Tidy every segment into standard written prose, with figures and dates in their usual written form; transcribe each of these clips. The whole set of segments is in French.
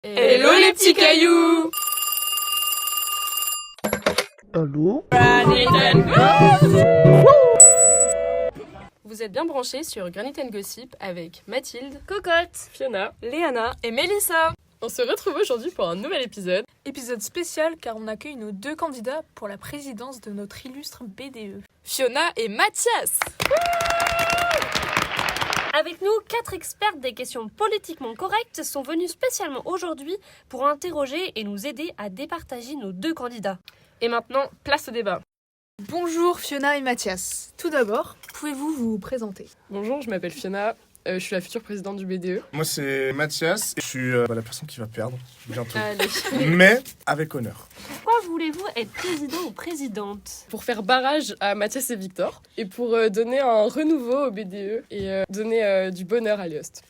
Hello les petits cailloux. Allô? Vous êtes bien branchés sur Granite & Gossip avec Mathilde, Cocotte, Fiona, Léana et Mélissa. On se retrouve aujourd'hui pour un nouvel épisode. Épisode spécial car on accueille nos deux candidats pour la présidence de notre illustre BDE. Fiona et Mathias. Avec nous, 4 experts des questions politiquement correctes sont venus spécialement aujourd'hui pour interroger et nous aider à départager nos deux candidats. Et maintenant, place au débat. Bonjour Fiona et Mathias. Tout d'abord, pouvez-vous vous présenter? Bonjour, je m'appelle Fiona, je suis la future présidente du BDE. Moi c'est Mathias, et je suis la personne qui va perdre bientôt. Allez. Mais avec honneur. Pourquoi voulez-vous être président ou présidente? Pour faire barrage à Mathias et Victor, et pour donner un renouveau au BDE et donner du bonheur à Léost.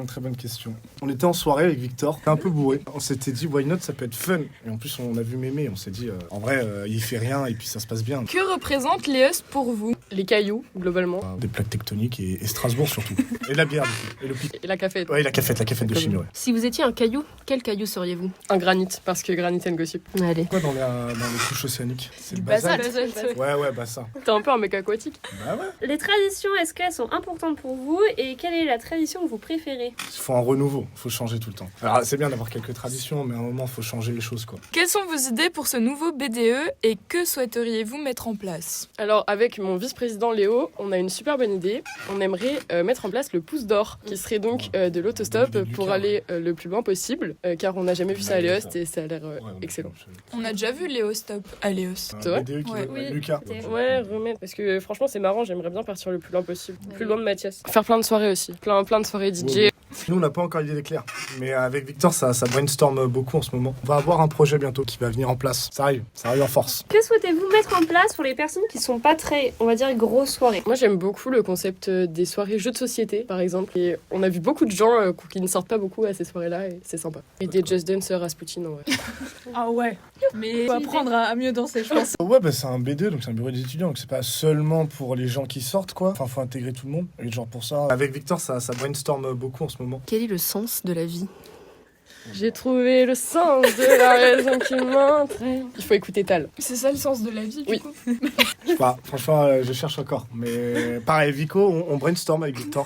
Très bonne question. On était en soirée avec Victor, un peu bourré. On s'était dit why not, ça peut être fun. Et en plus on a vu Mémé, on s'est dit en vrai il fait rien et puis ça se passe bien. Que représente Léost pour vous? Les cailloux, globalement. Des plaques tectoniques et Strasbourg surtout. Et la bière et le pic. Et la cafette. Ouais, la cafette de Chine, ouais. Si vous étiez un caillou, quel caillou seriez-vous? Un granit, parce que Granite & Gossip. Allez. Quoi dans les couches océaniques? C'est Du le basalte. basalte. Ouais, bah ça. T'es un peu un mec aquatique. Bah ouais. Les traditions, est-ce qu'elles sont importantes pour vous et quelle est la tradition que vous préférez? Il faut un renouveau, il faut changer tout le temps. Alors c'est bien d'avoir quelques traditions, mais à un moment il faut changer les choses quoi. Quelles sont vos idées pour ce nouveau BDE et que souhaiteriez-vous mettre en place? Alors, avec mon vice-président Léo, on a une super bonne idée. On aimerait mettre en place le pouce d'or, qui serait donc de l'autostop pour aller le plus loin possible, car on n'a jamais vu ça à Léost et ça a l'air excellent. On a déjà vu Léo Stop à Léos. C'est vrai? BDE qui Ouais. va- Oui. Lucas. Ouais, remettre. Parce que franchement, c'est marrant, j'aimerais bien partir le plus loin possible. Plus loin de Mathias. Faire plein de soirées aussi. Plein de soirées DJ. Ouais. Nous, on n'a pas encore l'idée claire. Mais avec Victor, ça brainstorm beaucoup en ce moment. On va avoir un projet bientôt qui va venir en place. Ça arrive en force. Que souhaitez-vous mettre en place pour les personnes qui sont pas très, on va dire, grosses soirées? Moi, j'aime beaucoup le concept des soirées jeux de société, par exemple. Et on a vu beaucoup de gens qui ne sortent pas beaucoup à ces soirées-là, et c'est sympa. Et des Just Dance Rasputin, en vrai. Ah ouais, mais il faut apprendre à mieux danser, je pense. Ouais, bah c'est un B2, donc c'est un bureau des étudiants. Donc c'est pas seulement pour les gens qui sortent, quoi. Enfin, faut intégrer tout le monde. Et genre pour ça, avec Victor, ça brainstorm beaucoup en ce moment. Quel est le sens de la vie? J'ai trouvé le sens de la raison qui m'entraîne. Il faut écouter Tal. C'est ça le sens de la vie, du Oui. coup. Je sais pas, franchement, je cherche encore. Mais pareil, Vico, on brainstorm avec Victor.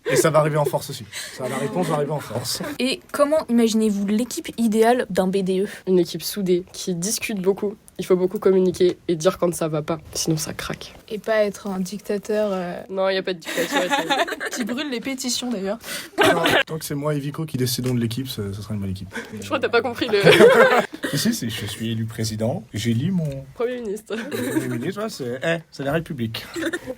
Et ça va arriver en force aussi. La réponse va arriver en force. Et comment imaginez-vous l'équipe idéale d'un BDE? Une équipe soudée qui discute beaucoup. Il faut beaucoup communiquer et dire quand ça va pas, sinon ça craque. Et pas être un dictateur Non, il n'y a pas de dictature. qui brûle les pétitions, d'ailleurs. Alors, tant que c'est moi et Vico qui décidons de l'équipe, ça sera une bonne équipe. Je crois que t'as pas compris le Si, je suis élu président. J'élis mon Premier ministre. Premier ministre, c'est la République.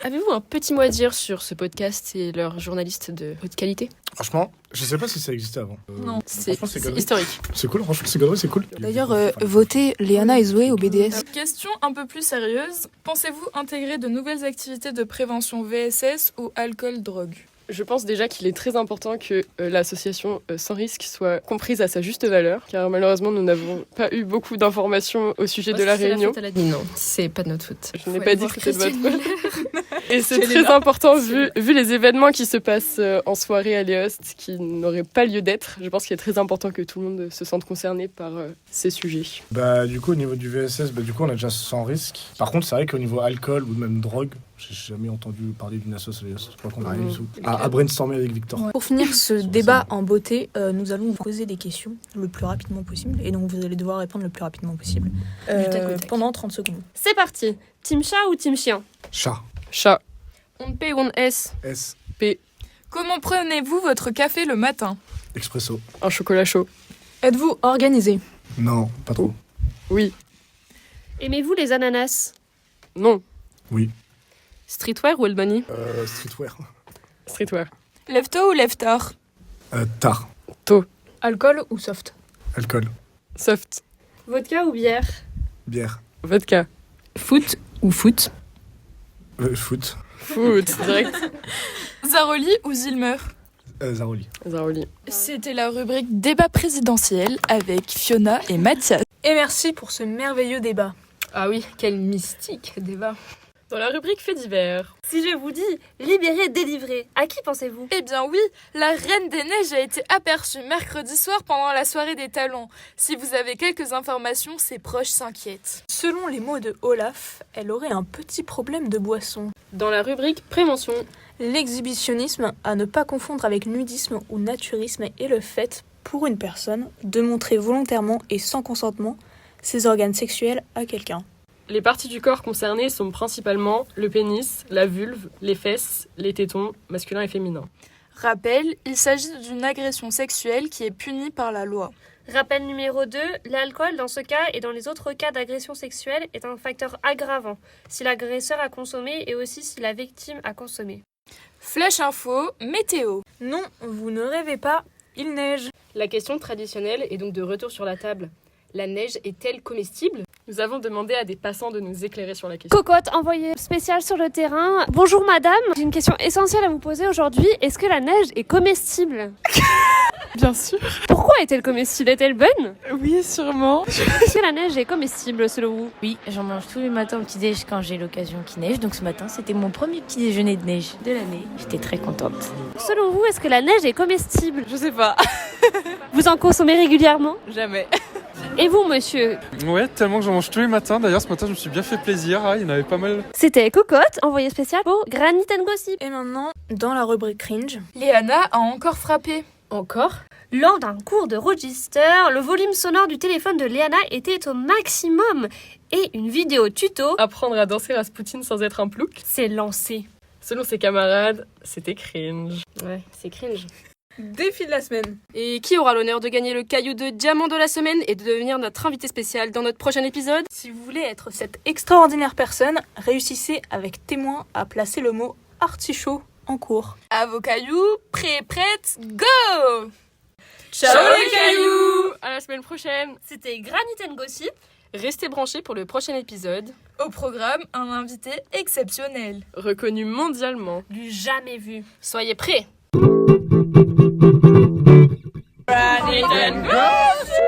Avez-vous un petit mot à dire sur ce podcast et leurs journalistes de haute qualité? Franchement, je sais pas si ça existait avant. Non. C'est franchement, c'est historique. C'est cool, franchement, c'est cool. D'ailleurs, votez Léana et Zoé au BDS. Question un peu plus sérieuse. Pensez-vous intégrer de nouvelles activités de prévention VSS ou alcool-drogue? Je pense déjà qu'il est très important que l'association Sans Risque soit comprise à sa juste valeur, car malheureusement nous n'avons pas eu beaucoup d'informations au sujet de la réunion. Non, c'est pas de notre faute. Je n'ai pas dit que c'était de votre faute. Et c'est très important vu les événements qui se passent en soirée à Léost, qui n'auraient pas lieu d'être. Je pense qu'il est très important que tout le monde se sente concerné par ces sujets. Bah du coup au niveau du VSS, on a déjà Sans Risque. Par contre c'est vrai qu'au niveau alcool ou même drogue, j'ai jamais entendu parler d'une association. Je crois qu'on a rien du tout. À brainstormer avec Victor. Pour finir ce débat en beauté, nous allons vous poser des questions le plus rapidement possible. Et donc vous allez devoir répondre le plus rapidement possible. Du tac au tac. Pendant 30 secondes. C'est parti. Team chat ou team chien? Chat. Chat. On P ou on S? S. Comment prenez-vous votre café le matin? Expresso. Un chocolat chaud. Êtes-vous organisé? Non, pas trop. Oui. Aimez-vous les ananas? Non. Oui. Streetwear ou Old Money? Streetwear. Streetwear. Lève-tôt ou lève-tard? Tard. Alcool ou soft? Alcool. Soft. Vodka ou bière? Bière. Vodka. Foot ou foot? Foot. Foot, direct. Zaroli ou Zilmer? Zaroli. Zaroli. C'était la rubrique débat présidentiel avec Fiona et Mathias. Et merci pour ce merveilleux débat. Ah oui, quel mystique débat. Dans la rubrique Faits divers. Si je vous dis libérer, délivrer, à qui pensez-vous? Eh bien oui, la Reine des Neiges a été aperçue mercredi soir pendant la soirée des talons. Si vous avez quelques informations, ses proches s'inquiètent. Selon les mots de Olaf, elle aurait un petit problème de boisson. Dans la rubrique Prévention. L'exhibitionnisme, à ne pas confondre avec nudisme ou naturisme, est le fait, pour une personne, de montrer volontairement et sans consentement ses organes sexuels à quelqu'un. Les parties du corps concernées sont principalement le pénis, la vulve, les fesses, les tétons, masculins et féminins. Rappel, il s'agit d'une agression sexuelle qui est punie par la loi. Rappel numéro 2, l'alcool dans ce cas et dans les autres cas d'agression sexuelle est un facteur aggravant si l'agresseur a consommé et aussi si la victime a consommé. Flash info, météo. Non, vous ne rêvez pas, il neige. La question traditionnelle est donc de retour sur la table. La neige est-elle comestible ? Nous avons demandé à des passants de nous éclairer sur la question. Cocotte, envoyée spéciale sur le terrain. Bonjour madame, j'ai une question essentielle à vous poser aujourd'hui. Est-ce que la neige est comestible? Bien sûr. Pourquoi est-elle comestible? Est-elle bonne? Oui, sûrement. Est-ce que la neige est comestible selon vous? Oui, j'en mange tous les matins au petit-déj quand j'ai l'occasion qu'il neige. Donc ce matin, c'était mon premier petit déjeuner de neige de l'année. J'étais très contente. Selon vous, est-ce que la neige est comestible? Je sais pas. Vous en consommez régulièrement? Jamais. Et vous, monsieur? Ouais, tellement que j'en mange tous les matins. D'ailleurs, ce matin, je me suis bien fait plaisir. Ah, il y en avait pas mal. C'était Cocotte, envoyée spéciale pour Granit & Gossip. Et maintenant, dans la rubrique cringe, Léana a encore frappé. Encore ? Lors d'un cours de register, le volume sonore du téléphone de Léana était au maximum et une vidéo tuto Apprendre à danser Rasputin sans être un plouc. s'est lancée. Selon ses camarades, c'était cringe. Ouais, c'est cringe. défi de la semaine. Et qui aura l'honneur de gagner le caillou de diamant de la semaine et de devenir notre invité spécial dans notre prochain épisode ? Si vous voulez être cette extraordinaire personne, réussissez avec témoin à placer le mot artichaut en cours. À vos cailloux, prêts, prêtes, go! Ciao les cailloux! À la semaine prochaine. C'était Granit & Gossip. Restez branchés pour le prochain épisode. Au programme, un invité exceptionnel. Reconnu mondialement. Du jamais vu. Soyez prêts! Granit & Gossip!